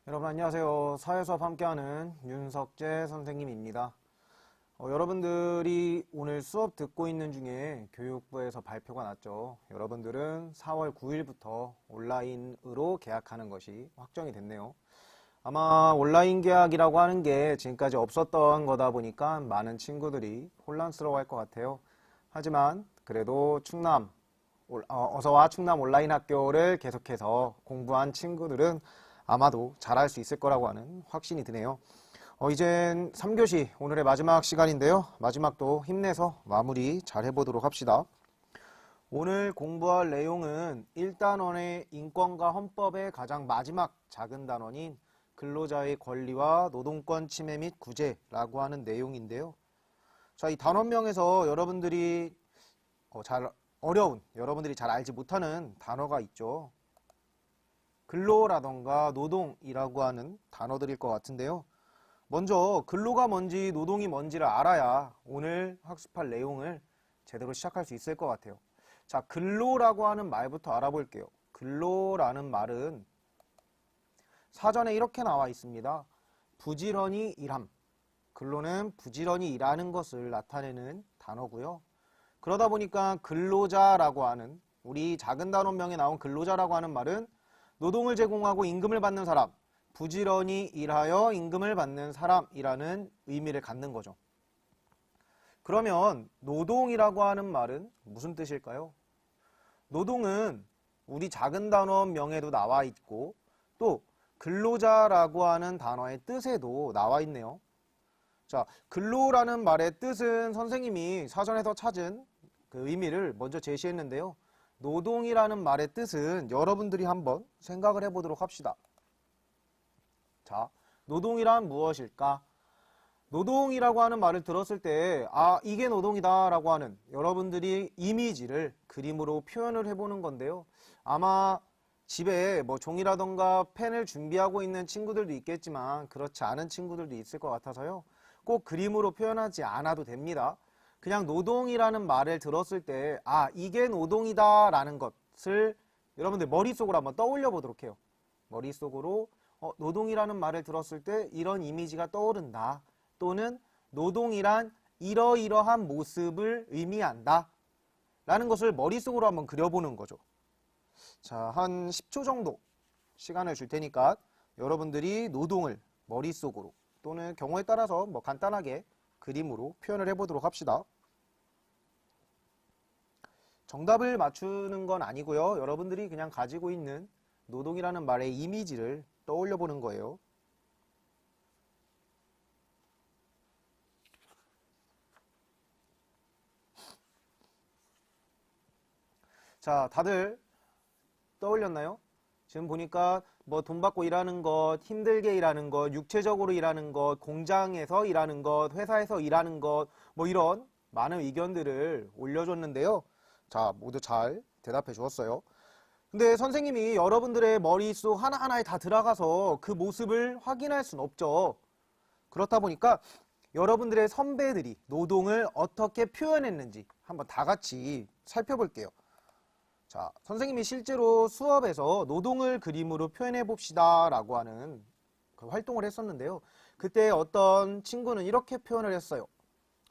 여러분 안녕하세요. 사회수업 함께하는 윤석재 선생님입니다. 여러분들이 오늘 수업 듣고 있는 중에 교육부에서 발표가 났죠. 여러분들은 4월 9일부터 온라인으로 계약하는 것이 확정이 됐네요. 아마 온라인 계약이라고 하는 게 지금까지 없었던 거다 보니까 많은 친구들이 혼란스러워할 것 같아요. 하지만 그래도 어서와 충남 온라인 학교를 계속해서 공부한 친구들은 아마도 잘할 수 있을 거라고 하는 확신이 드네요. 이젠 3교시 오늘의 마지막 시간인데요. 마지막도 힘내서 마무리 잘 해보도록 합시다. 오늘 공부할 내용은 1단원의 인권과 헌법의 가장 마지막 작은 단원인 근로자의 권리와 노동권 침해 및 구제라고 하는 내용인데요. 자, 이 단원명에서 여러분들이 여러분들이 잘 알지 못하는 단어가 있죠. 근로라던가 노동이라고 하는 단어들일 것 같은데요. 먼저 근로가 뭔지 노동이 뭔지를 알아야 오늘 학습할 내용을 제대로 시작할 수 있을 것 같아요. 자, 근로라고 하는 말부터 알아볼게요. 근로라는 말은 사전에 이렇게 나와 있습니다. 부지런히 일함. 근로는 부지런히 일하는 것을 나타내는 단어고요. 그러다 보니까 근로자라고 하는 우리 작은 단원명에 나온 근로자라고 하는 말은 노동을 제공하고 임금을 받는 사람, 부지런히 일하여 임금을 받는 사람이라는 의미를 갖는 거죠. 그러면 노동이라고 하는 말은 무슨 뜻일까요? 노동은 우리 작은 단원명에도 나와 있고 또 근로자라고 하는 단어의 뜻에도 나와 있네요. 자, 근로라는 말의 뜻은 선생님이 사전에서 찾은 그 의미를 먼저 제시했는데요. 노동이라는 말의 뜻은 여러분들이 한번 생각을 해보도록 합시다. 자, 노동이란 무엇일까? 노동이라고 하는 말을 들었을 때 이게 노동이다 라고 하는 여러분들이 이미지를 그림으로 표현을 해보는 건데요. 아마 집에 종이라던가 펜을 준비하고 있는 친구들도 있겠지만 그렇지 않은 친구들도 있을 것 같아서요. 꼭 그림으로 표현하지 않아도 됩니다. 그냥 노동이라는 말을 들었을 때 이게 노동이다 라는 것을 여러분들 머릿속으로 한번 떠올려 보도록 해요. 머릿속으로 노동이라는 말을 들었을 때 이런 이미지가 떠오른다. 또는 노동이란 이러이러한 모습을 의미한다 라는 것을 머릿속으로 한번 그려보는 거죠. 자, 한 10초 정도 시간을 줄 테니까 여러분들이 노동을 머릿속으로 또는 경우에 따라서 간단하게 그림으로 표현을 해보도록 합시다. 정답을 맞추는 건 아니고요. 여러분들이 그냥 가지고 있는 노동이라는 말의 이미지를 떠올려 보는 거예요. 자, 다들 떠올렸나요? 지금 보니까 돈 받고 일하는 것, 힘들게 일하는 것, 육체적으로 일하는 것, 공장에서 일하는 것, 회사에서 일하는 것, 이런 많은 의견들을 올려줬는데요. 자, 모두 잘 대답해 주었어요. 근데 선생님이 여러분들의 머릿속 하나하나에 다 들어가서 그 모습을 확인할 수는 없죠. 그렇다 보니까 여러분들의 선배들이 노동을 어떻게 표현했는지 한번 다 같이 살펴볼게요. 자, 선생님이 실제로 수업에서 노동을 그림으로 표현해 봅시다 라고 하는 그 활동을 했었는데요. 그때 어떤 친구는 이렇게 표현을 했어요.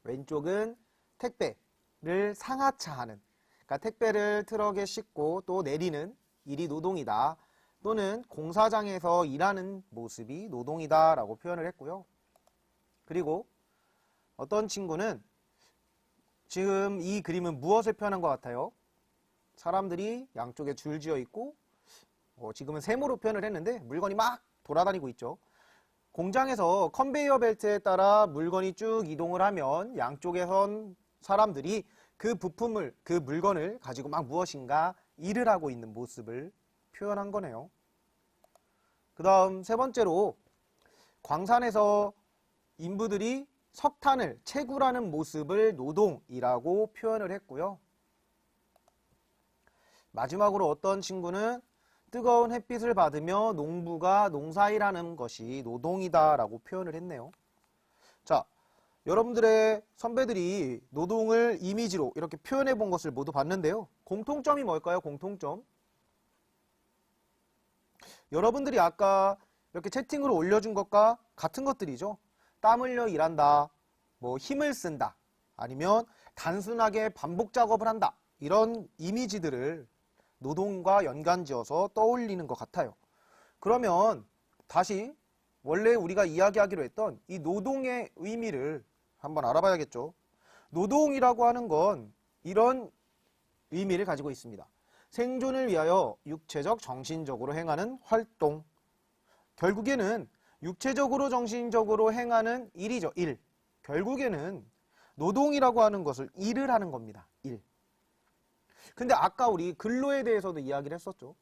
왼쪽은 택배를 상하차하는, 그러니까 택배를 트럭에 싣고 또 내리는 일이 노동이다. 또는 공사장에서 일하는 모습이 노동이다 라고 표현을 했고요. 그리고 어떤 친구는 지금 이 그림은 무엇을 표현한 것 같아요? 사람들이 양쪽에 줄지어 있고 지금은 세모로 표현을 했는데 물건이 막 돌아다니고 있죠. 공장에서 컨베이어 벨트에 따라 물건이 쭉 이동을 하면 양쪽에선 사람들이 그 부품을, 그 물건을 가지고 막 무엇인가 일을 하고 있는 모습을 표현한 거네요. 그 다음 세 번째로 광산에서 인부들이 석탄을 채굴하는 모습을 노동이라고 표현을 했고요. 마지막으로 어떤 친구는 뜨거운 햇빛을 받으며 농부가 농사일하는 것이 노동이다 라고 표현을 했네요. 자, 여러분들의 선배들이 노동을 이미지로 이렇게 표현해 본 것을 모두 봤는데요. 공통점이 뭘까요? 공통점. 여러분들이 아까 이렇게 채팅으로 올려준 것과 같은 것들이죠. 땀 흘려 일한다, 뭐 힘을 쓴다, 아니면 단순하게 반복 작업을 한다, 이런 이미지들을 노동과 연관지어서 떠올리는 것 같아요. 그러면 다시 원래 우리가 이야기하기로 했던 이 노동의 의미를 한번 알아봐야겠죠. 노동이라고 하는 건 이런 의미를 가지고 있습니다. 생존을 위하여 육체적, 정신적으로 행하는 활동. 결국에는 육체적으로, 정신적으로 행하는 일이죠. 일. 결국에는 노동이라고 하는 것을 일을 하는 겁니다. 일. 근데 아까 우리 근로에 대해서도 이야기를 했었죠.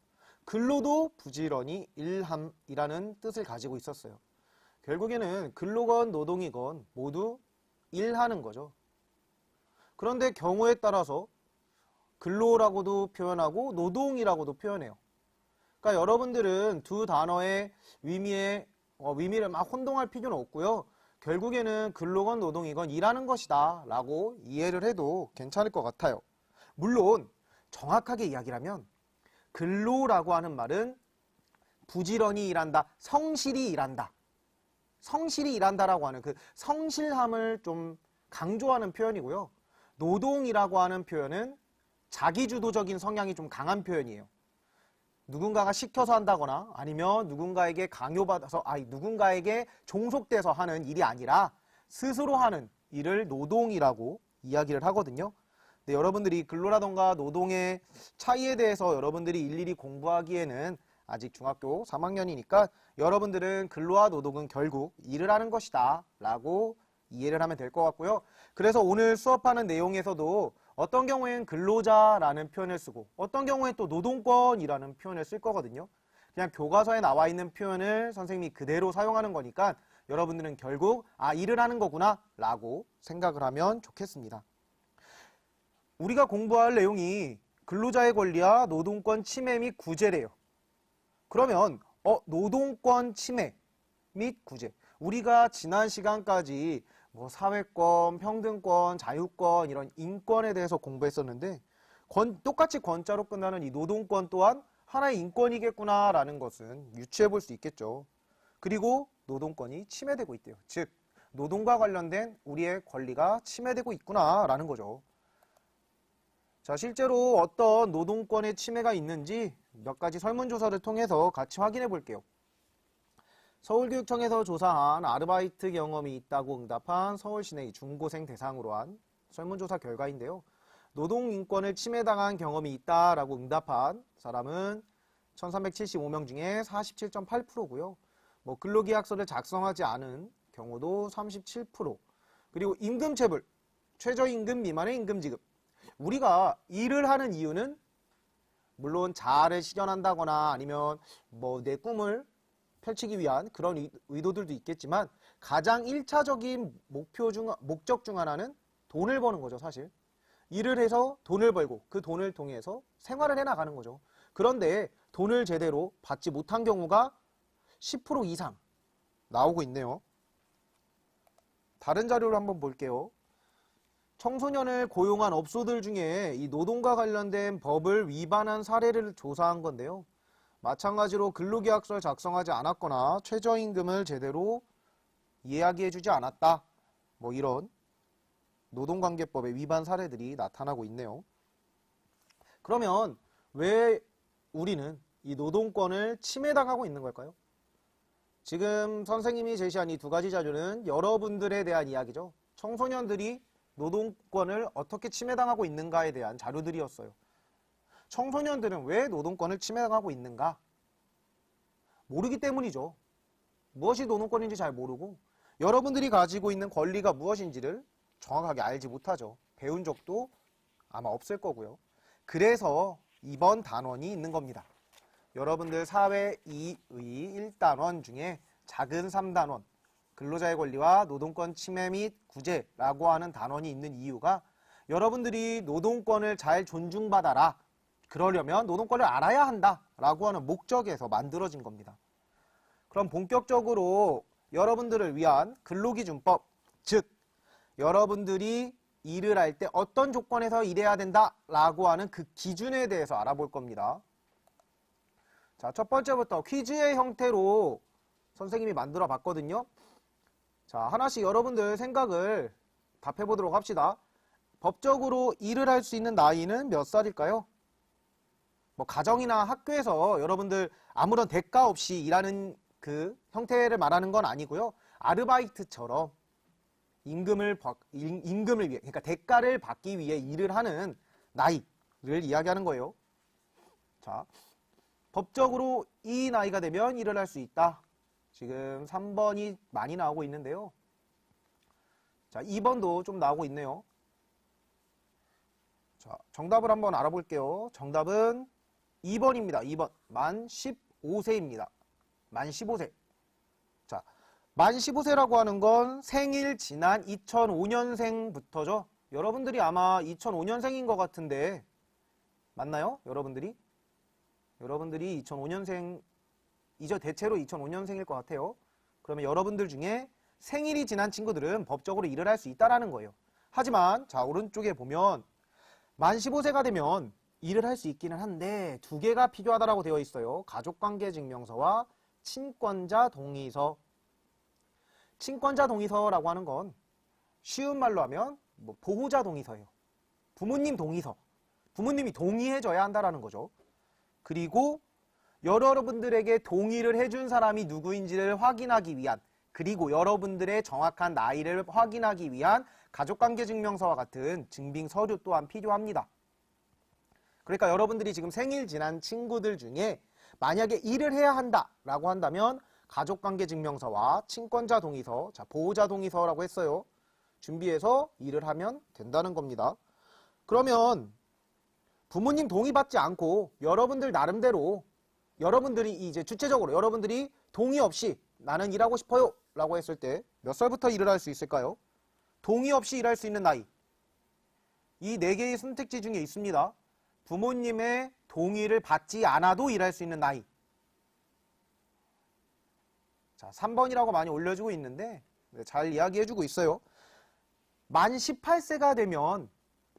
근로도 부지런히 일함이라는 뜻을 가지고 있었어요. 결국에는 근로건 노동이건 모두 일하는 거죠. 그런데 경우에 따라서 근로라고도 표현하고 노동이라고도 표현해요. 그러니까 여러분들은 두 단어의 의미를 막 혼동할 필요는 없고요. 결국에는 근로건 노동이건 일하는 것이다 라고 이해를 해도 괜찮을 것 같아요. 물론 정확하게 이야기하면 근로라고 하는 말은 부지런히 일한다, 성실히 일한다. 성실히 일한다라고 하는 그 성실함을 좀 강조하는 표현이고요. 노동이라고 하는 표현은 자기주도적인 성향이 좀 강한 표현이에요. 누군가가 시켜서 한다거나 아니면 누군가에게 강요받아서, 누군가에게 종속돼서 하는 일이 아니라 스스로 하는 일을 노동이라고 이야기를 하거든요. 근데 여러분들이 근로라던가 노동의 차이에 대해서 여러분들이 일일이 공부하기에는 아직 중학교 3학년이니까 여러분들은 근로와 노동은 결국 일을 하는 것이다 라고 이해를 하면 될 것 같고요. 그래서 오늘 수업하는 내용에서도 어떤 경우에는 근로자라는 표현을 쓰고 어떤 경우에 또 노동권이라는 표현을 쓸 거거든요. 그냥 교과서에 나와 있는 표현을 선생님이 그대로 사용하는 거니까 여러분들은 결국 일을 하는 거구나 라고 생각을 하면 좋겠습니다. 우리가 공부할 내용이 근로자의 권리와 노동권 침해 및 구제래요. 그러면 노동권 침해 및 구제, 우리가 지난 시간까지 뭐 사회권, 평등권, 자유권 이런 인권에 대해서 공부했었는데 똑같이 권자로 끝나는 이 노동권 또한 하나의 인권이겠구나 라는 것은 유추해 볼 수 있겠죠. 그리고 노동권이 침해되고 있대요. 즉 노동과 관련된 우리의 권리가 침해되고 있구나 라는 거죠. 자, 실제로 어떤 노동권의 침해가 있는지 몇 가지 설문조사를 통해서 같이 확인해 볼게요. 서울교육청에서 조사한 아르바이트 경험이 있다고 응답한 서울 시내 중고생 대상으로 한 설문조사 결과인데요. 노동인권을 침해당한 경험이 있다라고 응답한 사람은 1375명 중에 47.8%고요. 근로계약서를 작성하지 않은 경우도 37%. 그리고 임금체불, 최저임금 미만의 임금지급. 우리가 일을 하는 이유는 물론 자아를 실현한다거나 아니면 내 꿈을 펼치기 위한 그런 의도들도 있겠지만 가장 1차적인 목적 중 하나는 돈을 버는 거죠, 사실. 일을 해서 돈을 벌고 그 돈을 통해서 생활을 해나가는 거죠. 그런데 돈을 제대로 받지 못한 경우가 10% 이상 나오고 있네요. 다른 자료를 한번 볼게요. 청소년을 고용한 업소들 중에 이 노동과 관련된 법을 위반한 사례를 조사한 건데요. 마찬가지로 근로계약서를 작성하지 않았거나 최저임금을 제대로 이야기해주지 않았다. 이런 노동관계법의 위반 사례들이 나타나고 있네요. 그러면 왜 우리는 이 노동권을 침해당하고 있는 걸까요? 지금 선생님이 제시한 이 두 가지 자료는 여러분들에 대한 이야기죠. 청소년들이 노동권을 어떻게 침해당하고 있는가에 대한 자료들이었어요. 청소년들은 왜 노동권을 침해당하고 있는가? 모르기 때문이죠. 무엇이 노동권인지 잘 모르고 여러분들이 가지고 있는 권리가 무엇인지를 정확하게 알지 못하죠. 배운 적도 아마 없을 거고요. 그래서 이번 단원이 있는 겁니다. 여러분들 사회 2의 1단원 중에 작은 3단원 근로자의 권리와 노동권 침해 및 구제라고 하는 단원이 있는 이유가 여러분들이 노동권을 잘 존중받아라. 그러려면 노동권을 알아야 한다라고 하는 목적에서 만들어진 겁니다. 그럼 본격적으로 여러분들을 위한 근로기준법, 즉 여러분들이 일을 할 때 어떤 조건에서 일해야 된다라고 하는 그 기준에 대해서 알아볼 겁니다. 자, 첫 번째부터 퀴즈의 형태로 선생님이 만들어 봤거든요. 자, 하나씩 여러분들 생각을 답해 보도록 합시다. 법적으로 일을 할 수 있는 나이는 몇 살일까요? 뭐 가정이나 학교에서 여러분들 아무런 대가 없이 일하는 그 형태를 말하는 건 아니고요. 아르바이트처럼 임금을 위해, 그러니까 대가를 받기 위해 일을 하는 나이를 이야기하는 거예요. 자, 법적으로 이 나이가 되면 일을 할 수 있다. 지금 3번이 많이 나오고 있는데요. 자, 2번도 좀 나오고 있네요. 자, 정답을 한번 알아볼게요. 정답은 2번입니다. 2번. 만 15세입니다. 만 15세. 자, 만 15세라고 하는 건 생일 지난 2005년생부터죠. 여러분들이 아마 2005년생인 것 같은데 맞나요? 여러분들이 2005년생 이죠. 대체로 2005년생일 것 같아요. 그러면 여러분들 중에 생일이 지난 친구들은 법적으로 일을 할 수 있다라는 거예요. 하지만 자, 오른쪽에 보면 만 15세가 되면 일을 할 수 있기는 한데 두 개가 필요하다라고 되어 있어요. 가족관계증명서와 친권자 동의서. 친권자 동의서라고 하는 건 쉬운 말로 하면 뭐 보호자 동의서예요. 부모님 동의서. 부모님이 동의해줘야 한다라는 거죠. 그리고 여러분들에게 동의를 해준 사람이 누구인지를 확인하기 위한, 그리고 여러분들의 정확한 나이를 확인하기 위한 가족관계증명서와 같은 증빙 서류 또한 필요합니다. 그러니까 여러분들이 지금 생일 지난 친구들 중에 만약에 일을 해야 한다라고 한다면 가족관계증명서와 친권자 동의서, 자, 보호자 동의서라고 했어요. 준비해서 일을 하면 된다는 겁니다. 그러면 부모님 동의받지 않고 여러분들 나름대로 여러분들이 이제 주체적으로 여러분들이 동의 없이 나는 일하고 싶어요 라고 했을 때 몇 살부터 일을 할 수 있을까요? 동의 없이 일할 수 있는 나이. 이 4개의 선택지 중에 있습니다. 부모님의 동의를 받지 않아도 일할 수 있는 나이. 자, 3번이라고 많이 올려주고 있는데 잘 이야기해주고 있어요. 만 18세가 되면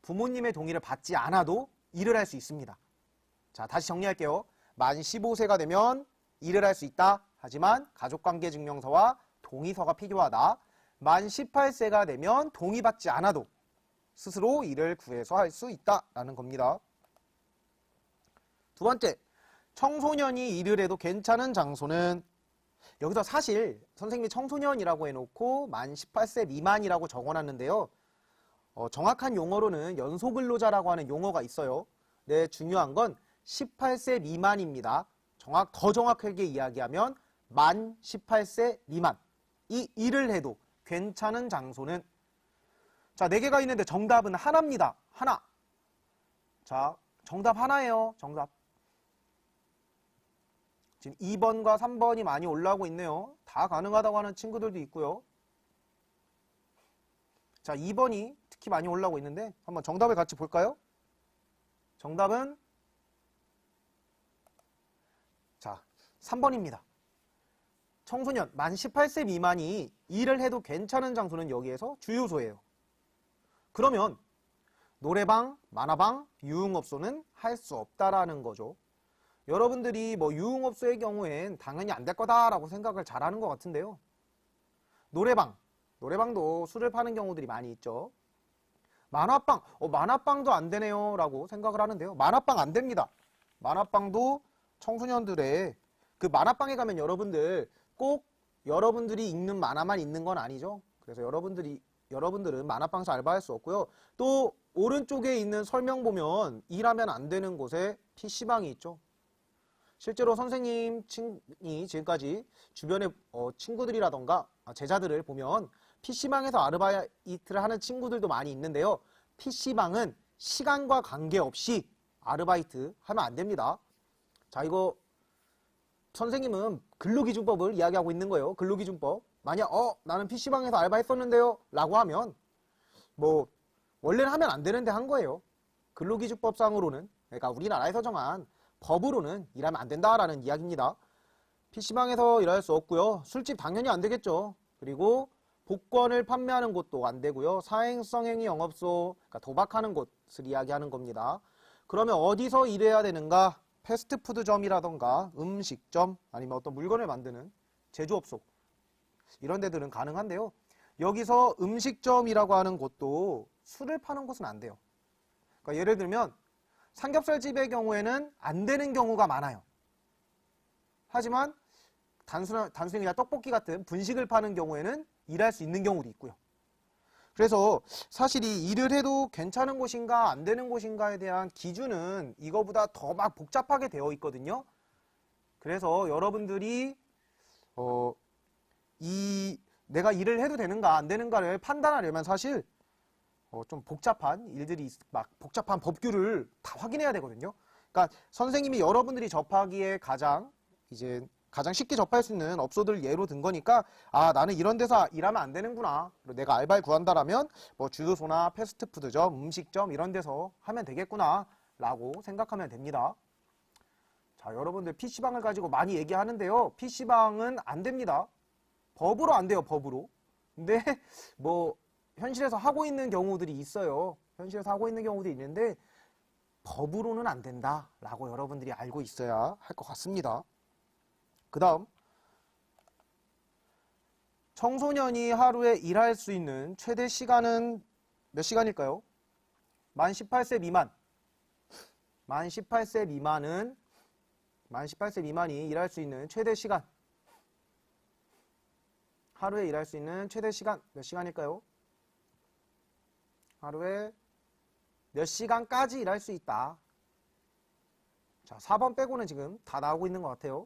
부모님의 동의를 받지 않아도 일을 할 수 있습니다. 자, 다시 정리할게요. 만 15세가 되면 일을 할 수 있다. 하지만 가족관계증명서와 동의서가 필요하다. 만 18세가 되면 동의받지 않아도 스스로 일을 구해서 할 수 있다라는 겁니다. 두 번째, 청소년이 일을 해도 괜찮은 장소는, 여기서 사실 선생님이 청소년이라고 해놓고 만 18세 미만이라고 적어놨는데요. 정확한 용어로는 연소근로자라고 하는 용어가 있어요. 네, 중요한 건 18세 미만입니다. 더 정확하게 이야기하면 만 18세 미만. 이 일을 해도 괜찮은 장소는, 자, 4개가 있는데 정답은 하나입니다. 하나. 자, 정답 하나예요. 정답. 지금 2번과 3번이 많이 올라오고 있네요. 다 가능하다고 하는 친구들도 있고요. 자, 2번이 특히 많이 올라오고 있는데 한번 정답을 같이 볼까요? 정답은 자, 3번입니다. 청소년 만 18세 미만이 일을 해도 괜찮은 장소는 여기에서 주요소예요. 그러면 노래방, 만화방, 유흥업소는 할 수 없다라는 거죠. 여러분들이 뭐 유흥업소의 경우엔 당연히 안 될 거다라고 생각을 잘 하는 것 같은데요. 노래방도 술을 파는 경우들이 많이 있죠. 만화방, 만화방도 안 되네요 라고 생각을 하는데요. 만화방 안 됩니다. 만화방도 청소년들의 그 만화방에 가면 여러분들 꼭 여러분들이 읽는 만화만 있는 건 아니죠. 그래서 여러분들은 만화방에서 알바할 수 없고요. 또 오른쪽에 있는 설명 보면 일하면 안 되는 곳에 PC방이 있죠. 실제로 선생님이 지금까지 주변에 친구들이라던가 제자들을 보면 PC방에서 아르바이트를 하는 친구들도 많이 있는데요. PC방은 시간과 관계없이 아르바이트 하면 안 됩니다. 자, 이거 선생님은 근로기준법을 이야기하고 있는 거예요. 근로기준법. 만약 나는 PC방에서 알바했었는데요 라고 하면 뭐 원래는 하면 안 되는데 한 거예요. 근로기준법상으로는, 그러니까 우리나라에서 정한 법으로는 일하면 안 된다라는 이야기입니다. PC방에서 일할 수 없고요. 술집 당연히 안 되겠죠. 그리고 복권을 판매하는 곳도 안 되고요. 사행성 행위 영업소, 그러니까 도박하는 곳을 이야기하는 겁니다. 그러면 어디서 일해야 되는가? 패스트푸드점이라던가 음식점, 아니면 어떤 물건을 만드는 제조업소 이런 데들은 가능한데요. 여기서 음식점이라고 하는 곳도 술을 파는 곳은 안 돼요. 그러니까 예를 들면 삼겹살집의 경우에는 안 되는 경우가 많아요. 하지만 단순히 그냥 떡볶이 같은 분식을 파는 경우에는 일할 수 있는 경우도 있고요. 그래서 사실 이 일을 해도 괜찮은 곳인가 안 되는 곳인가에 대한 기준은 이거보다 더 막 복잡하게 되어 있거든요. 그래서 여러분들이 내가 일을 해도 되는가 안 되는가를 판단하려면 사실 좀 복잡한 일들이 막 복잡한 법규를 다 확인해야 되거든요. 그러니까 선생님이 여러분들이 접하기에 가장 쉽게 접할 수 있는 업소들 예로 든 거니까 나는 이런 데서 일하면 안 되는구나. 그리고 내가 알바를 구한다라면 뭐 주유소나 패스트푸드점, 음식점 이런 데서 하면 되겠구나 라고 생각하면 됩니다. 자, 여러분들 PC방을 가지고 많이 얘기하는데요. PC방은 안 됩니다. 법으로 안 돼요, 법으로. 근데 뭐 현실에서 하고 있는 경우들이 있어요. 현실에서 하고 있는 경우도 있는데 법으로는 안 된다라고 여러분들이 알고 있어야 할 것 같습니다. 그 다음 청소년이 하루에 일할 수 있는 최대 시간은 몇 시간일까요? 만 18세 미만. 만 18세 미만이 일할 수 있는 최대 시간. 하루에 일할 수 있는 최대 시간 몇 시간일까요? 하루에 몇 시간까지 일할 수 있다. 자, 4번 빼고는 지금 다 나오고 있는 것 같아요.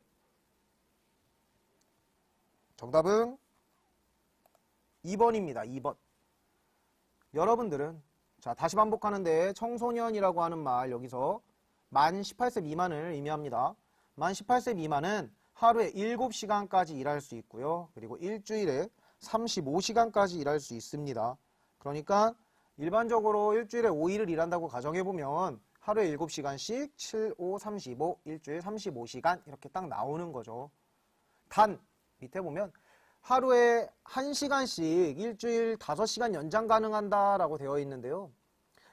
정답은 2번입니다. 2번. 여러분들은 자, 다시 반복하는데 청소년이라고 하는 말 여기서 만 18세 미만을 의미합니다. 만 18세 미만은 하루에 7시간까지 일할 수 있고요. 그리고 일주일에 35시간까지 일할 수 있습니다. 그러니까 일반적으로 일주일에 5일을 일한다고 가정해보면 하루에 7시간씩 7, 5, 35, 일주일 35시간 이렇게 딱 나오는 거죠. 단 밑에 보면 하루에 1시간씩 일주일 5시간 연장 가능한다라고 되어 있는데요.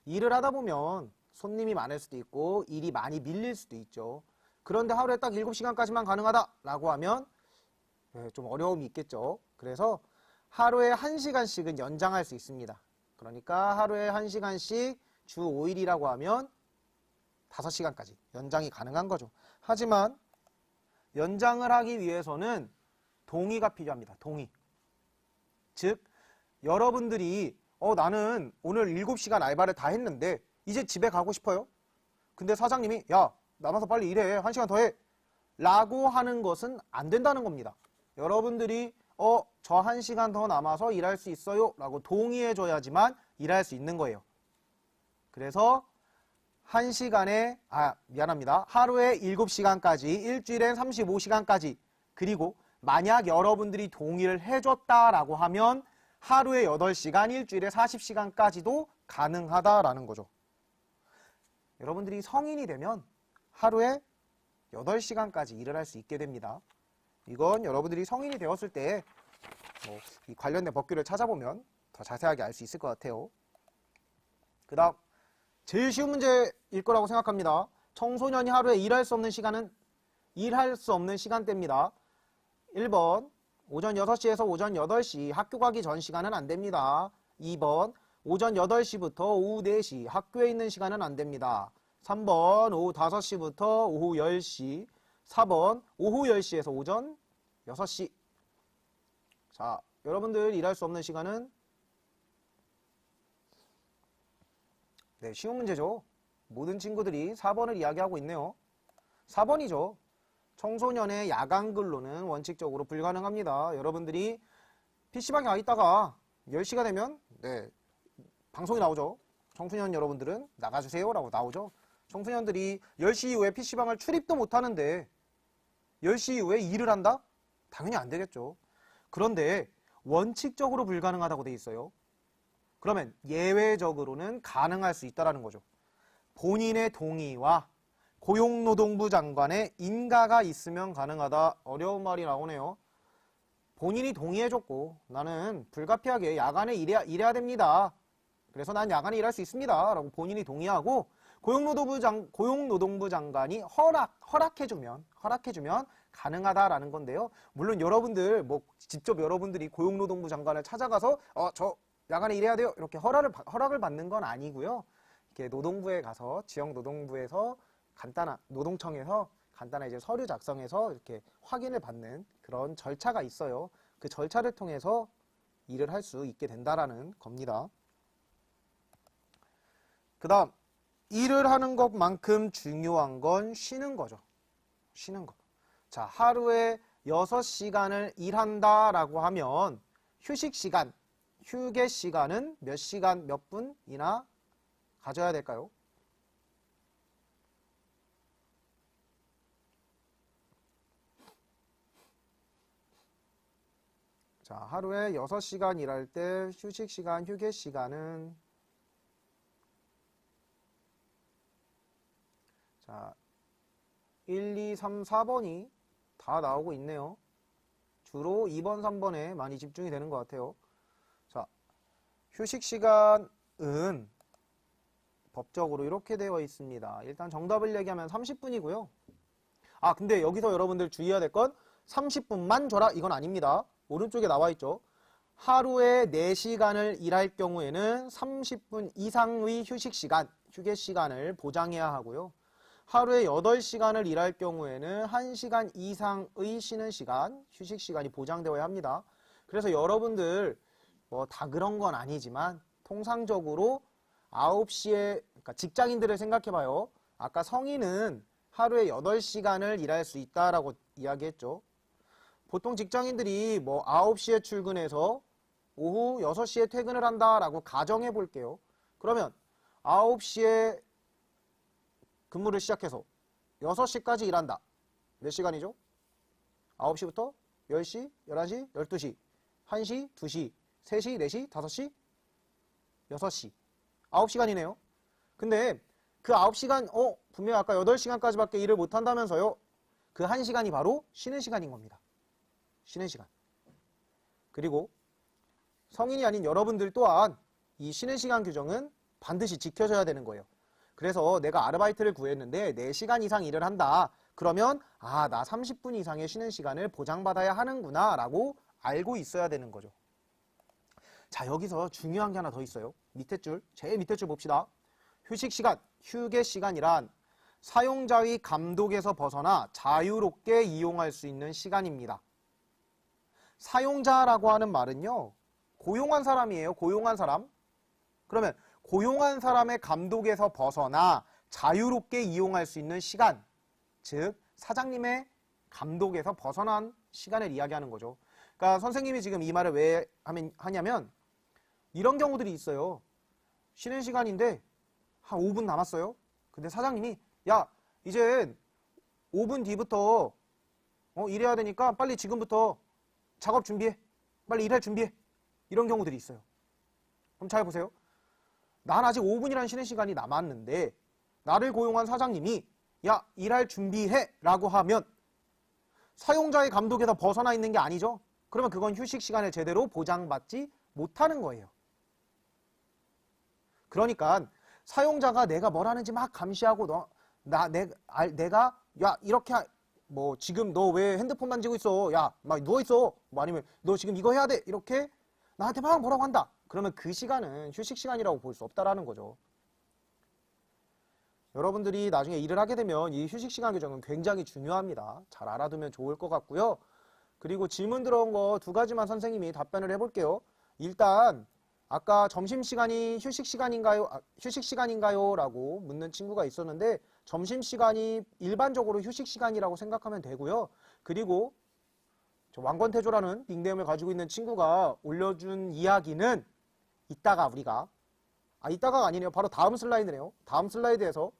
일을 하다 보면 손님이 많을 수도 있고 일이 많이 밀릴 수도 있죠. 그런데 하루에 딱 7시간까지만 가능하다라고 하면 좀 어려움이 있겠죠. 그래서 하루에 1시간씩은 연장할 수 있습니다. 그러니까 하루에 1시간씩 주 5일이라고 하면 5시간까지 연장이 가능한 거죠. 하지만 연장을 하기 위해서는 동의가 필요합니다. 동의. 즉 여러분들이 나는 오늘 7시간 알바를 다 했는데 이제 집에 가고 싶어요. 근데 사장님이 야 남아서 빨리 일해. 1시간 더 해. 라고 하는 것은 안 된다는 겁니다. 여러분들이 저 1시간 더 남아서 일할 수 있어요. 라고 동의해 줘야지만 일할 수 있는 거예요. 그래서 1시간에 미안합니다. 하루에 7시간까지 일주일엔 35시간까지 그리고 만약 여러분들이 동의를 해줬다라고 하면 하루에 8시간 일주일에 40시간까지도 가능하다라는 거죠. 여러분들이 성인이 되면 하루에 8시간까지 일을 할 수 있게 됩니다. 이건 여러분들이 성인이 되었을 때 이 관련된 법규를 찾아보면 더 자세하게 알 수 있을 것 같아요. 그 다음 제일 쉬운 문제일 거라고 생각합니다. 청소년이 하루에 일할 수 없는 시간대입니다. 1번 오전 6시에서 오전 8시 학교 가기 전 시간은 안 됩니다. 2번 오전 8시부터 오후 4시 학교에 있는 시간은 안 됩니다. 3번 오후 5시부터 오후 10시 4번 오후 10시에서 오전 6시. 자, 여러분들 일할 수 없는 시간은 쉬운 문제죠. 모든 친구들이 4번을 이야기하고 있네요. 4번이죠. 청소년의 야간 근로는 원칙적으로 불가능합니다. 여러분들이 PC방에 와 있다가 10시가 되면 방송이 나오죠. 청소년 여러분들은 나가주세요 라고 나오죠. 청소년들이 10시 이후에 PC방을 출입도 못하는데 10시 이후에 일을 한다? 당연히 안 되겠죠. 그런데 원칙적으로 불가능하다고 돼 있어요. 그러면 예외적으로는 가능할 수 있다는 거죠. 본인의 동의와 고용노동부 장관의 인가가 있으면 가능하다. 어려운 말이 나오네요. 본인이 동의해줬고 나는 불가피하게 야간에 일해야 됩니다. 그래서 난 야간에 일할 수 있습니다. 라고 본인이 동의하고 고용노동부 장관이 허락해주면 가능하다라는 건데요. 물론 여러분들 직접 여러분들이 고용노동부 장관을 찾아가서 저 야간에 일해야 돼요 이렇게 허락을 받는 건 아니고요. 이렇게 노동부에 가서 지역 노동부에서 노동청에서 간단한 이제 서류 작성해서 이렇게 확인을 받는 그런 절차가 있어요. 그 절차를 통해서 일을 할 수 있게 된다라는 겁니다. 그 다음 일을 하는 것만큼 중요한 건 쉬는 거죠. 쉬는 거. 자, 하루에 6시간을 일한다라고 하면 휴식 시간, 휴게 시간은 몇 시간, 몇 분이나 가져야 될까요? 자, 하루에 6시간 일할 때 휴식 시간, 휴게 시간은 자, 1, 2, 3, 4번이 다 나오고 있네요. 주로 2번, 3번에 많이 집중이 되는 것 같아요. 자, 휴식 시간은 법적으로 이렇게 되어 있습니다. 일단 정답을 얘기하면 30분이고요. 아, 근데 여기서 여러분들 주의해야 될 건 30분만 줘라 이건 아닙니다. 오른쪽에 나와 있죠. 하루에 4시간을 일할 경우에는 30분 이상의 휴식 시간, 휴게 시간을 보장해야 하고요. 하루에 8시간을 일할 경우에는 1시간 이상의 쉬는 시간, 휴식 시간이 보장되어야 합니다. 그래서 여러분들 다 그런 건 아니지만 통상적으로 9시에 그러니까 직장인들을 생각해봐요. 아까 성인은 하루에 8시간을 일할 수 있다라고 이야기했죠. 보통 직장인들이 9시에 출근해서 오후 6시에 퇴근을 한다라고 가정해 볼게요. 그러면 9시에 근무를 시작해서 6시까지 일한다. 몇 시간이죠? 9시부터 10시, 11시, 12시, 1시, 2시, 3시, 4시, 5시, 6시. 9시간이네요. 근데 그 9시간, 분명히 아까 8시간까지밖에 일을 못한다면서요. 그 1시간이 바로 쉬는 시간인 겁니다. 쉬는 시간. 그리고 성인이 아닌 여러분들 또한 이 쉬는 시간 규정은 반드시 지켜져야 되는 거예요. 그래서 내가 아르바이트를 구했는데 4시간 이상 일을 한다. 그러면 나 30분 이상의 쉬는 시간을 보장받아야 하는구나 라고 알고 있어야 되는 거죠. 자, 여기서 중요한 게 하나 더 있어요. 밑에 줄, 제일 밑에 줄 봅시다. 휴식 시간, 휴게 시간이란 사용자의 감독에서 벗어나 자유롭게 이용할 수 있는 시간입니다. 사용자라고 하는 말은요, 고용한 사람이에요. 고용한 사람. 그러면 고용한 사람의 감독에서 벗어나 자유롭게 이용할 수 있는 시간, 즉 사장님의 감독에서 벗어난 시간을 이야기하는 거죠. 그러니까 선생님이 지금 이 말을 왜 하냐면 이런 경우들이 있어요. 쉬는 시간인데 한 5분 남았어요. 근데 사장님이 야, 이제 5분 뒤부터 일해야 되니까 빨리 지금부터 작업 준비해. 빨리 일할 준비해. 이런 경우들이 있어요. 그럼 잘 보세요. 난 아직 5분이라는 쉬는 시간이 남았는데 나를 고용한 사장님이 야, 일할 준비해 라고 하면 사용자의 감독에서 벗어나 있는 게 아니죠. 그러면 그건 휴식 시간을 제대로 보장받지 못하는 거예요. 그러니까 사용자가 내가 뭘 하는지 막 감시하고 내가 야, 이렇게 지금 너 왜 핸드폰 만지고 있어? 야, 막 누워있어. 아니면 너 지금 이거 해야 돼. 이렇게 나한테 막 뭐라고 한다. 그러면 그 시간은 휴식 시간이라고 볼 수 없다라는 거죠. 여러분들이 나중에 일을 하게 되면 이 휴식 시간 규정은 굉장히 중요합니다. 잘 알아두면 좋을 것 같고요. 그리고 질문 들어온 거 2가지만 선생님이 답변을 해볼게요. 일단 아까 점심시간이 휴식 시간인가요? 라고 묻는 친구가 있었는데 점심시간이 일반적으로 휴식 시간이라고 생각하면 되고요. 그리고 왕권태조라는 닉네임을 가지고 있는 친구가 올려준 이야기는 이따가가 아니네요. 바로 다음 슬라이드네요. 다음 슬라이드에서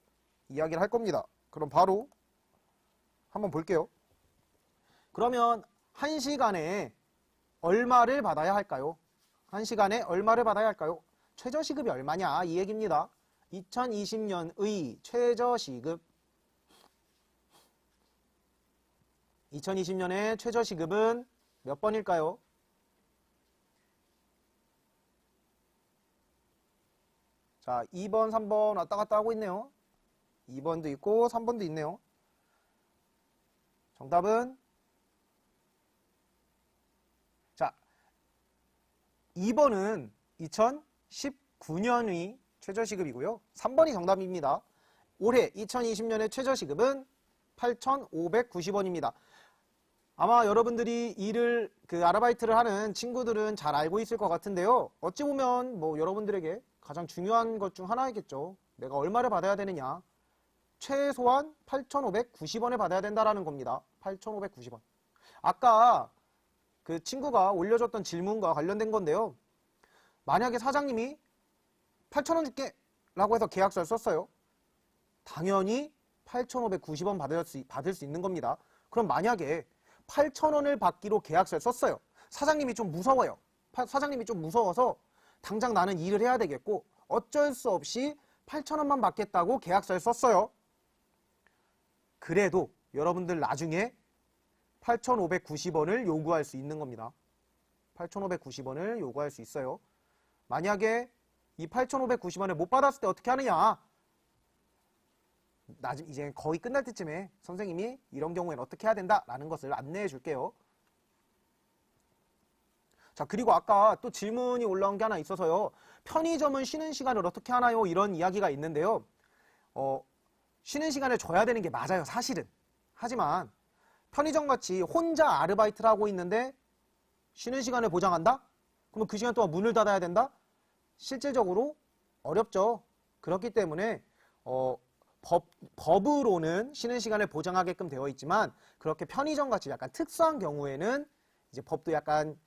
이야기를 할 겁니다. 그럼 바로 한번 볼게요. 그러면 1시간에 얼마를 받아야 할까요? 1시간에 얼마를 받아야 할까요? 최저시급이 얼마냐 이 얘기입니다. 2020년의 최저시급 2020년의 최저시급은 몇 번일까요? 자, 2번, 3번 왔다 갔다 하고 있네요. 2번도 있고 3번도 있네요. 정답은 자 2번은 2019년의 최저시급이고요. 3번이 정답입니다. 올해 2020년의 최저시급은 8,590원입니다. 아마 여러분들이 아르바이트를 하는 친구들은 잘 알고 있을 것 같은데요. 어찌 보면 뭐 여러분들에게 가장 중요한 것 중 하나이겠죠. 내가 얼마를 받아야 되느냐. 최소한 8,590원을 받아야 된다라는 겁니다. 8,590원. 아까 그 친구가 올려줬던 질문과 관련된 건데요. 만약에 사장님이 8,000원 줄게 라고 해서 계약서를 썼어요. 당연히 8,590원 받을 수 있는 겁니다. 그럼 만약에 8,000원을 받기로 계약서를 썼어요. 사장님이 좀 무서워요. 사장님이 좀 무서워서 당장 나는 일을 해야 되겠고 어쩔 수 없이 8,000원만 받겠다고 계약서를 썼어요. 그래도 여러분들 나중에 8,590원을 요구할 수 있는 겁니다. 8,590원을 요구할 수 있어요. 만약에 이 8,590원을 못 받았을 때 어떻게 하느냐? 이제 거의 끝날 때쯤에 선생님이 이런 경우에는 어떻게 해야 된다라는 것을 안내해 줄게요. 자, 그리고 아까 또 질문이 올라온 게 하나 있어서요. 편의점은 쉬는 시간을 어떻게 하나요? 이런 이야기가 있는데요. 쉬는 시간을 줘야 되는 게 맞아요, 사실은. 하지만 편의점같이 혼자 아르바이트를 하고 있는데 쉬는 시간을 보장한다? 그러면 그 시간 동안 문을 닫아야 된다? 실질적으로 어렵죠. 그렇기 때문에 법으로는 쉬는 시간을 보장하게끔 되어 있지만 그렇게 편의점같이 약간 특수한 경우에는 이제 법도 약간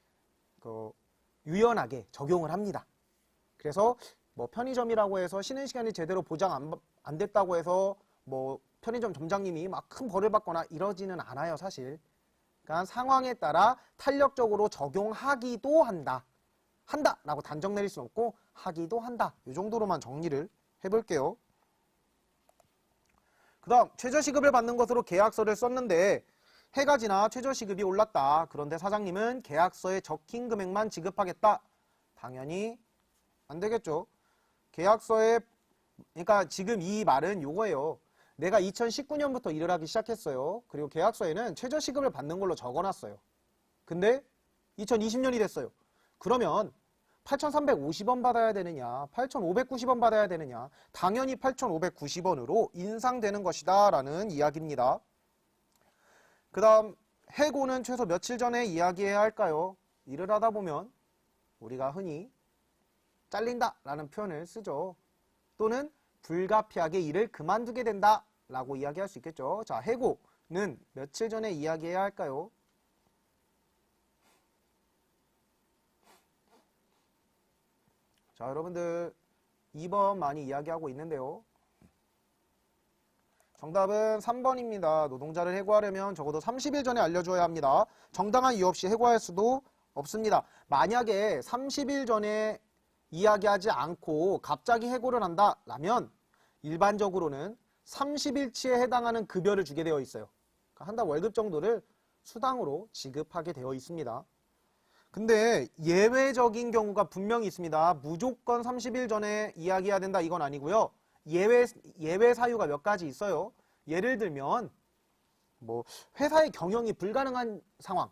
유연하게 적용을 합니다. 그래서 뭐 편의점이라고 해서 쉬는 시간이 제대로 보장 안 됐다고 해서 뭐 편의점 점장님이 막 큰 벌을 받거나 이러지는 않아요, 사실. 그러니까 상황에 따라 탄력적으로 적용하기도 한다라고 단정 내릴 수는 없고 하기도 한다. 이 정도로만 정리를 해볼게요. 그 다음 최저시급을 받는 것으로 계약서를 썼는데 해가 지나 최저시급이 올랐다. 그런데 사장님은 계약서에 적힌 금액만 지급하겠다. 당연히 안 되겠죠. 계약서에 그러니까 지금 이 말은 요거예요. 내가 2019년부터 일을 하기 시작했어요. 그리고 계약서에는 최저시급을 받는 걸로 적어놨어요. 근데 2020년이 됐어요. 그러면 8,350원 받아야 되느냐 8,590원 받아야 되느냐 당연히 8,590원으로 인상되는 것이다 라는 이야기입니다. 그 다음 해고는 최소 며칠 전에 이야기해야 할까요? 일을 하다 보면 우리가 흔히 잘린다 라는 표현을 쓰죠. 또는 불가피하게 일을 그만두게 된다 라고 이야기할 수 있겠죠. 자, 해고는 며칠 전에 이야기해야 할까요? 자, 여러분들 2번 많이 이야기하고 있는데요. 정답은 3번입니다. 노동자를 해고하려면 적어도 30일 전에 알려줘야 합니다. 정당한 이유 없이 해고할 수도 없습니다. 만약에 30일 전에 이야기하지 않고 갑자기 해고를 한다라면 일반적으로는 30일치에 해당하는 급여를 주게 되어 있어요. 그러니까 한 달 월급 정도를 수당으로 지급하게 되어 있습니다. 근데 예외적인 경우가 분명히 있습니다. 무조건 30일 전에 이야기해야 된다 이건 아니고요. 예외 사유가 몇 가지 있어요. 예를 들면 뭐 회사의 경영이 불가능한 상황,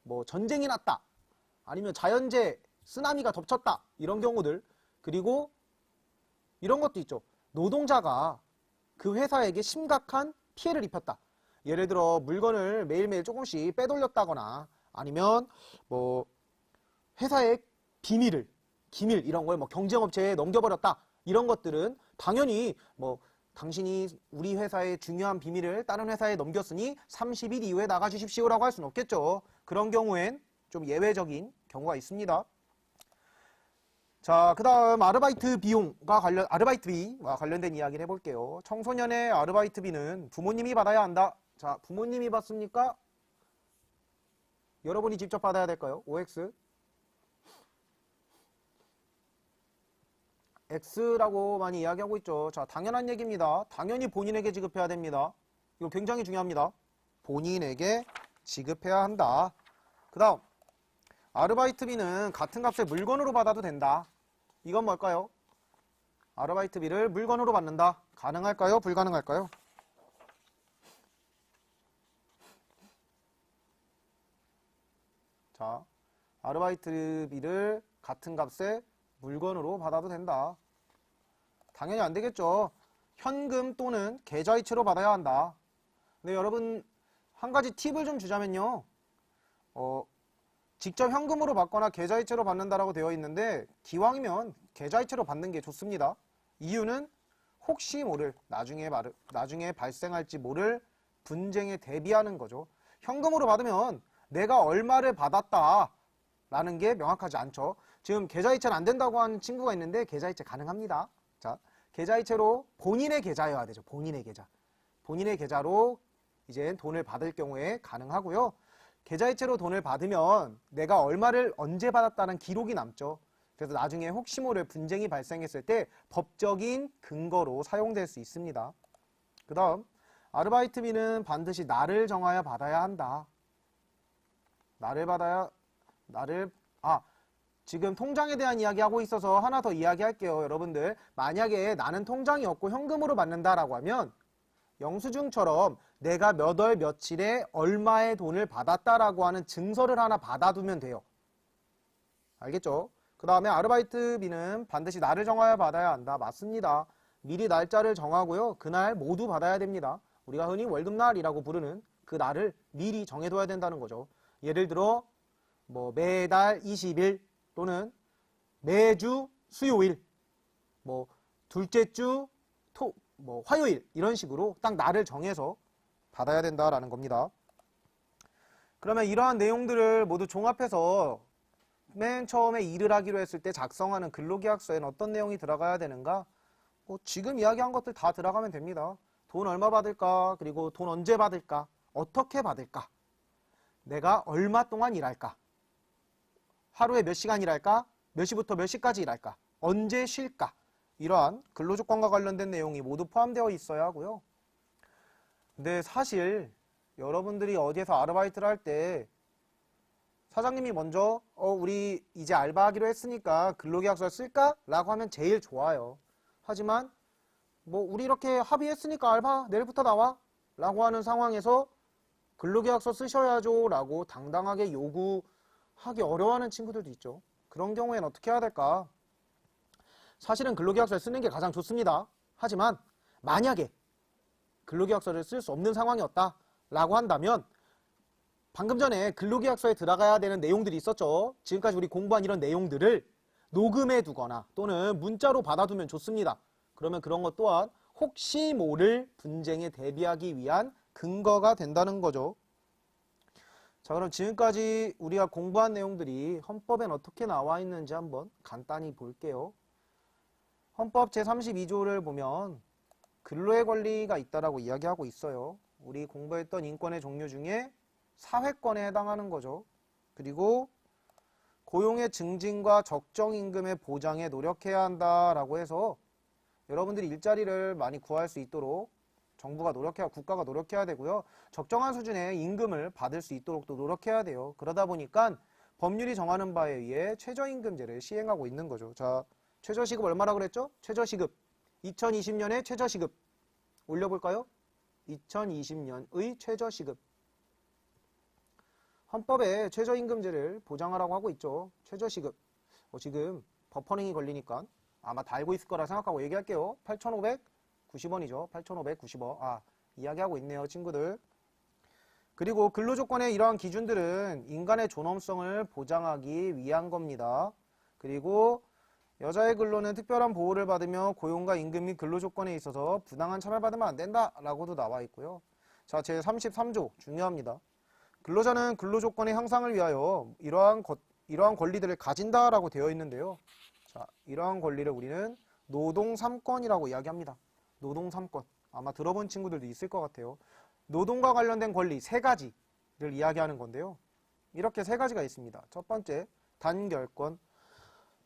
뭐 전쟁이 났다, 아니면 자연재해, 쓰나미가 덮쳤다 이런 경우들, 그리고 이런 것도 있죠. 노동자가 그 회사에게 심각한 피해를 입혔다. 예를 들어 물건을 매일매일 조금씩 빼돌렸다거나 아니면 뭐 회사의 기밀 이런 걸 뭐 경쟁업체에 넘겨버렸다. 이런 것들은 당연히 뭐 당신이 우리 회사의 중요한 비밀을 다른 회사에 넘겼으니 30일 이후에 나가주십시오라고 할 수는 없겠죠. 그런 경우엔 좀 예외적인 경우가 있습니다. 자, 그 다음 아르바이트비와 관련된 이야기를 해볼게요. 청소년의 아르바이트비는 부모님이 받아야 한다. 자, 부모님이 받습니까? 여러분이 직접 받아야 될까요? OX? X라고 많이 이야기하고 있죠. 자, 당연한 얘기입니다. 당연히 본인에게 지급해야 됩니다. 이거 굉장히 중요합니다. 본인에게 지급해야 한다. 그 다음 아르바이트비는 같은 값의 물건으로 받아도 된다. 이건 뭘까요? 아르바이트비를 물건으로 받는다. 가능할까요? 불가능할까요? 자, 아르바이트비를 같은 값에 물건으로 받아도 된다. 당연히 안 되겠죠. 현금 또는 계좌이체로 받아야 한다. 근데 여러분, 한 가지 팁을 좀 주자면요. 직접 현금으로 받거나 계좌이체로 받는다라고 되어 있는데 기왕이면 계좌이체로 받는 게 좋습니다. 이유는 혹시 모를 나중에 발생할지 모를 분쟁에 대비하는 거죠. 현금으로 받으면 내가 얼마를 받았다 라는 게 명확하지 않죠. 지금 계좌이체는 안 된다고 하는 친구가 있는데 계좌이체 가능합니다. 자, 계좌이체로 본인의 계좌여야 되죠. 본인의 계좌. 본인의 계좌로 이제 돈을 받을 경우에 가능하고요. 계좌이체로 돈을 받으면 내가 얼마를 언제 받았다는 기록이 남죠. 그래서 나중에 혹시 모를 분쟁이 발생했을 때 법적인 근거로 사용될 수 있습니다. 그 다음 아르바이트비는 반드시 날을 정하여 받아야 한다. 지금 통장에 대한 이야기하고 있어서 하나 더 이야기할게요. 여러분들 만약에 나는 통장이 없고 현금으로 받는다라고 하면 영수증처럼 내가 몇 월 며칠에 얼마의 돈을 받았다라고 하는 증서를 하나 받아두면 돼요. 알겠죠? 그 다음에 아르바이트비는 반드시 날을 정하여 받아야 한다. 맞습니다. 미리 날짜를 정하고요. 그날 모두 받아야 됩니다. 우리가 흔히 월급날이라고 부르는 그 날을 미리 정해둬야 된다는 거죠. 예를 들어 뭐 매달 20일 또는 매주 수요일, 뭐 둘째 주 화요일 이런 식으로 딱 날을 정해서 받아야 된다라는 겁니다. 그러면 이러한 내용들을 모두 종합해서 맨 처음에 일을 하기로 했을 때 작성하는 근로계약서에는 어떤 내용이 들어가야 되는가? 지금 이야기한 것들 다 들어가면 됩니다. 돈 얼마 받을까? 그리고 돈 언제 받을까? 어떻게 받을까? 내가 얼마 동안 일할까? 하루에 몇 시간 일할까? 몇 시부터 몇 시까지 일할까? 언제 쉴까? 이러한 근로조건과 관련된 내용이 모두 포함되어 있어야 하고요. 근데 사실 여러분들이 어디에서 아르바이트를 할 때 사장님이 먼저 우리 이제 알바하기로 했으니까 근로계약서를 쓸까? 라고 하면 제일 좋아요. 하지만 우리 이렇게 합의했으니까 알바 내일부터 나와? 라고 하는 상황에서 근로계약서 쓰셔야죠 라고 당당하게 요구하기 어려워하는 친구들도 있죠. 그런 경우에는 어떻게 해야 될까? 사실은 근로계약서를 쓰는 게 가장 좋습니다. 하지만 만약에 근로계약서를 쓸 수 없는 상황이었다 라고 한다면 방금 전에 근로계약서에 들어가야 되는 내용들이 있었죠. 지금까지 우리 공부한 이런 내용들을 녹음해 두거나 또는 문자로 받아두면 좋습니다. 그러면 그런 것 또한 혹시 모를 분쟁에 대비하기 위한 근거가 된다는 거죠. 자, 그럼 지금까지 우리가 공부한 내용들이 헌법엔 어떻게 나와 있는지 한번 간단히 볼게요. 헌법 제32조를 보면 근로의 권리가 있다라고 이야기하고 있어요. 우리 공부했던 인권의 종류 중에 사회권에 해당하는 거죠. 그리고 고용의 증진과 적정 임금의 보장에 노력해야 한다라고 해서 여러분들이 일자리를 많이 구할 수 있도록 정부가 국가가 노력해야 되고요. 적정한 수준의 임금을 받을 수 있도록 또 노력해야 돼요. 그러다 보니까 법률이 정하는 바에 의해 최저임금제를 시행하고 있는 거죠. 자, 최저시급 얼마라고 그랬죠? 최저시급 2020년에 최저시급 올려볼까요? 2020년의 최저시급 헌법에 최저임금제를 보장하라고 하고 있죠. 최저시급 지금 버퍼링이 걸리니까 아마 다 알고 있을 거라 생각하고 얘기할게요. 8,590원이죠. 8,590원. 이야기하고 있네요, 친구들. 그리고 근로조건의 이러한 기준들은 인간의 존엄성을 보장하기 위한 겁니다. 그리고 여자의 근로는 특별한 보호를 받으며 고용과 임금 및 근로조건에 있어서 부당한 차별받으면 안 된다라고도 나와 있고요. 자, 제33조 중요합니다. 근로자는 근로조건의 향상을 위하여 이러한 권리들을 가진다라고 되어 있는데요. 자, 이러한 권리를 우리는 노동 3권이라고 이야기합니다. 노동 3권. 아마 들어본 친구들도 있을 것 같아요. 노동과 관련된 권리 3가지를 이야기하는 건데요. 이렇게 3가지가 있습니다. 첫 번째, 단결권.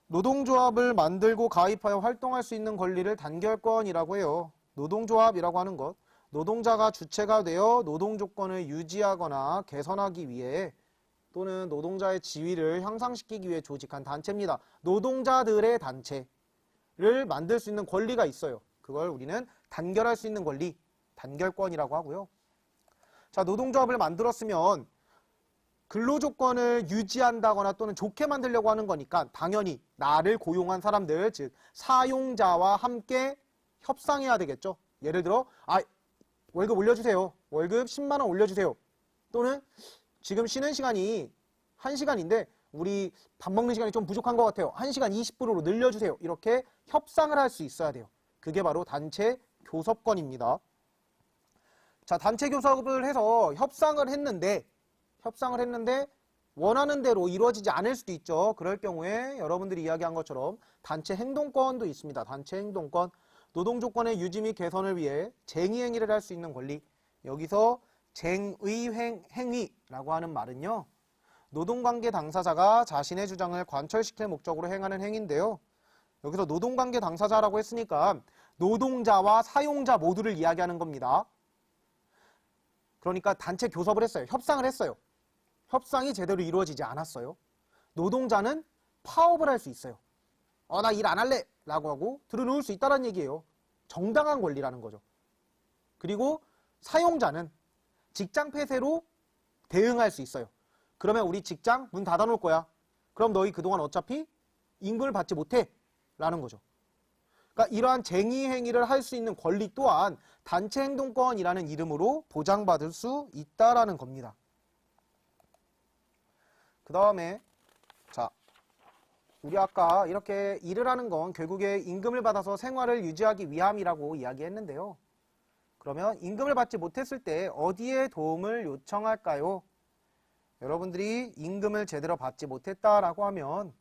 노동조합을 만들고 가입하여 활동할 수 있는 권리를 단결권이라고 해요. 노동조합이라고 하는 것. 노동자가 주체가 되어 노동조건을 유지하거나 개선하기 위해 또는 노동자의 지위를 향상시키기 위해 조직한 단체입니다. 노동자들의 단체. 를 만들 수 있는 권리가 있어요. 그걸 우리는 단결할 수 있는 권리, 단결권이라고 하고요. 자, 노동조합을 만들었으면 근로조건을 유지한다거나 또는 좋게 만들려고 하는 거니까 당연히 나를 고용한 사람들, 즉 사용자와 함께 협상해야 되겠죠. 예를 들어 월급 올려주세요. 월급 10만 원 올려주세요. 또는 지금 쉬는 시간이 1시간인데 우리 밥 먹는 시간이 좀 부족한 것 같아요. 1시간 20분으로 늘려주세요. 이렇게 협상을 할 수 있어야 돼요. 그게 바로 단체 교섭권입니다. 자, 단체 교섭을 해서 협상을 했는데 원하는 대로 이루어지지 않을 수도 있죠. 그럴 경우에 여러분들이 이야기한 것처럼 단체 행동권도 있습니다. 단체 행동권. 노동조건의 유지 및 개선을 위해 쟁의행위를 할 수 있는 권리. 여기서 쟁의행위라고 하는 말은요. 노동관계 당사자가 자신의 주장을 관철시킬 목적으로 행하는 행위인데요. 여기서 노동관계 당사자라고 했으니까 노동자와 사용자 모두를 이야기하는 겁니다. 그러니까 단체 교섭을 했어요. 협상을 했어요. 협상이 제대로 이루어지지 않았어요. 노동자는 파업을 할 수 있어요. 나 일 안 할래 라고 하고 들어놓을 수 있다는 얘기예요. 정당한 권리라는 거죠. 그리고 사용자는 직장 폐쇄로 대응할 수 있어요. 그러면 우리 직장 문 닫아놓을 거야. 그럼 너희 그동안 어차피 임금을 받지 못해 라는 거죠. 그러니까 이러한 쟁의 행위를 할 수 있는 권리 또한 단체 행동권이라는 이름으로 보장받을 수 있다라는 겁니다. 그 다음에 자, 우리 아까 이렇게 일을 하는 건 결국에 임금을 받아서 생활을 유지하기 위함이라고 이야기했는데요. 그러면 임금을 받지 못했을 때 어디에 도움을 요청할까요? 여러분들이 임금을 제대로 받지 못했다라고 하면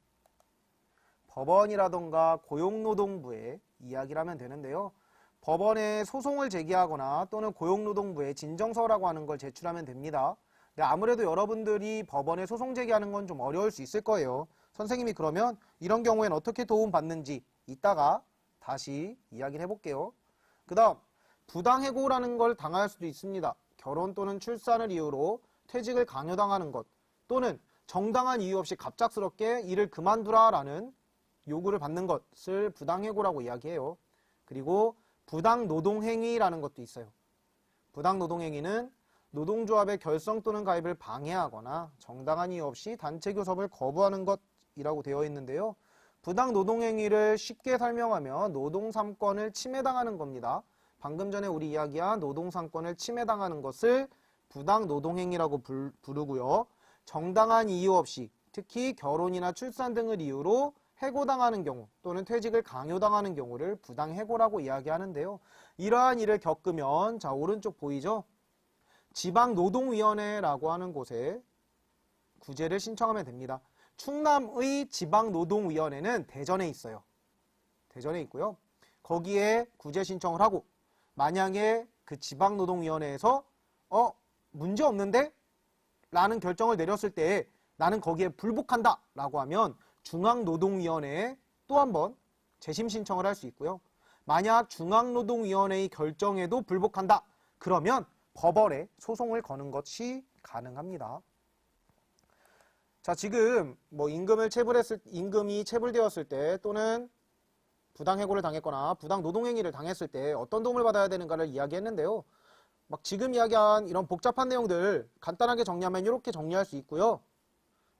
법원이라던가 고용노동부에 이야기를 하면 되는데요. 법원에 소송을 제기하거나 또는 고용노동부에 진정서라고 하는 걸 제출하면 됩니다. 근데 아무래도 여러분들이 법원에 소송 제기하는 건 좀 어려울 수 있을 거예요. 선생님이 그러면 이런 경우에는 어떻게 도움받는지 이따가 다시 이야기를 해볼게요. 그 다음 부당해고라는 걸 당할 수도 있습니다. 결혼 또는 출산을 이유로 퇴직을 강요당하는 것 또는 정당한 이유 없이 갑작스럽게 일을 그만두라라는 요구를 받는 것을 부당해고라고 이야기해요. 그리고 부당노동행위라는 것도 있어요. 부당노동행위는 노동조합의 결성 또는 가입을 방해하거나 정당한 이유 없이 단체 교섭을 거부하는 것이라고 되어 있는데요. 부당노동행위를 쉽게 설명하면 노동3권을 침해당하는 겁니다. 방금 전에 우리 이야기한 노동3권을 침해당하는 것을 부당노동행위라고 부르고요. 정당한 이유 없이 특히 결혼이나 출산 등을 이유로 해고당하는 경우 또는 퇴직을 강요당하는 경우를 부당해고라고 이야기하는데요. 이러한 일을 겪으면 자 오른쪽 보이죠? 지방노동위원회라고 하는 곳에 구제를 신청하면 됩니다. 충남의 지방노동위원회는 대전에 있어요. 대전에 있고요. 거기에 구제 신청을 하고 만약에 그 지방노동위원회에서 문제 없는데? 라는 결정을 내렸을 때 나는 거기에 불복한다 라고 하면 중앙노동위원회에 또 한 번 재심 신청을 할 수 있고요. 만약 중앙노동위원회의 결정에도 불복한다 그러면 법원에 소송을 거는 것이 가능합니다. 자, 지금 뭐 임금이 체불되었을 때 또는 부당해고를 당했거나 부당노동행위를 당했을 때 어떤 도움을 받아야 되는가를 이야기했는데요. 막 지금 이야기한 이런 복잡한 내용들 간단하게 정리하면 이렇게 정리할 수 있고요.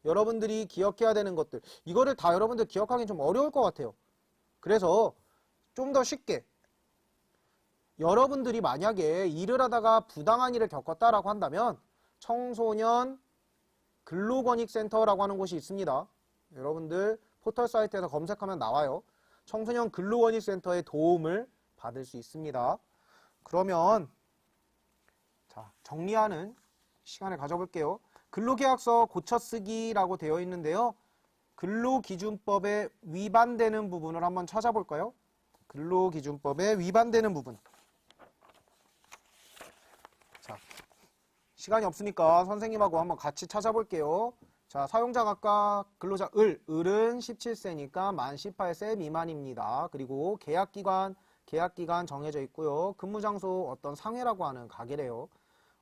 여러분들이 기억해야 되는 것들 이거를 다 여러분들 기억하기는 좀 어려울 것 같아요. 그래서 좀 더 쉽게 여러분들이 만약에 일을 하다가 부당한 일을 겪었다라고 한다면 청소년 근로권익센터라고 하는 곳이 있습니다. 여러분들 포털 사이트에서 검색하면 나와요. 청소년 근로권익센터의 도움을 받을 수 있습니다. 그러면 자, 정리하는 시간을 가져볼게요. 근로계약서 고쳐쓰기라고 되어 있는데요. 근로기준법에 위반되는 부분을 한번 찾아볼까요? 근로기준법에 위반되는 부분. 자, 시간이 없으니까 선생님하고 한번 같이 찾아볼게요. 자, 사용자 각각 근로자 을은 17세니까 만 18세 미만입니다. 그리고 계약기간 정해져 있고요. 근무장소 어떤 상회라고 하는 가게래요.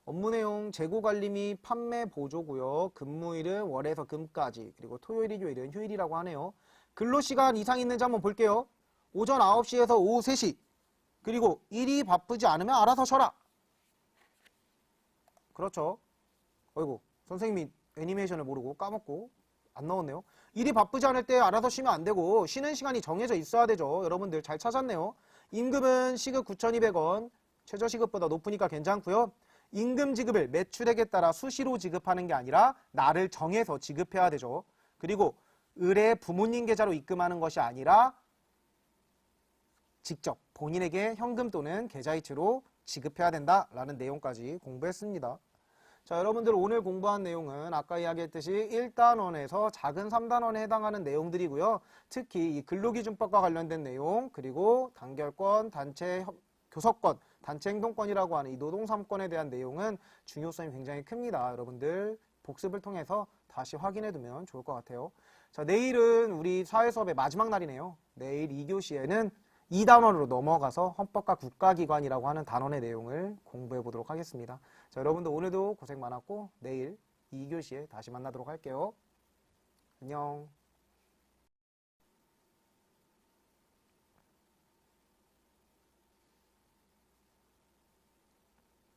업무 내용 재고관리 및 판매 보조고요. 근무일은 월에서 금까지 그리고 토요일, 일요일은 휴일이라고 하네요. 근로시간 이상 있는지 한번 볼게요. 오전 9시에서 오후 3시. 그리고 일이 바쁘지 않으면 알아서 쉬어라. 그렇죠. 어이구, 선생님이 애니메이션을 모르고 까먹고 안 넣었네요. 일이 바쁘지 않을 때 알아서 쉬면 안 되고 쉬는 시간이 정해져 있어야 되죠. 여러분들 잘 찾았네요. 임금은 시급 9,200원, 최저시급보다 높으니까 괜찮고요. 임금 지급을 매출액에 따라 수시로 지급하는 게 아니라 날을 정해서 지급해야 되죠. 그리고 을의 부모님 계좌로 입금하는 것이 아니라 직접 본인에게 현금 또는 계좌이체로 지급해야 된다라는 내용까지 공부했습니다. 자, 여러분들 오늘 공부한 내용은 아까 이야기했듯이 1단원에서 작은 3단원에 해당하는 내용들이고요. 특히 이 근로기준법과 관련된 내용, 그리고 단결권, 단체 교섭권, 단체 행동권이라고 하는 이 노동 3권에 대한 내용은 중요성이 굉장히 큽니다. 여러분들 복습을 통해서 다시 확인해 두면 좋을 것 같아요. 자, 내일은 우리 사회수업의 마지막 날이네요. 내일 2교시에는 2단원으로 넘어가서 헌법과 국가기관이라고 하는 단원의 내용을 공부해 보도록 하겠습니다. 자, 여러분들 오늘도 고생 많았고 내일 2교시에 다시 만나도록 할게요. 안녕.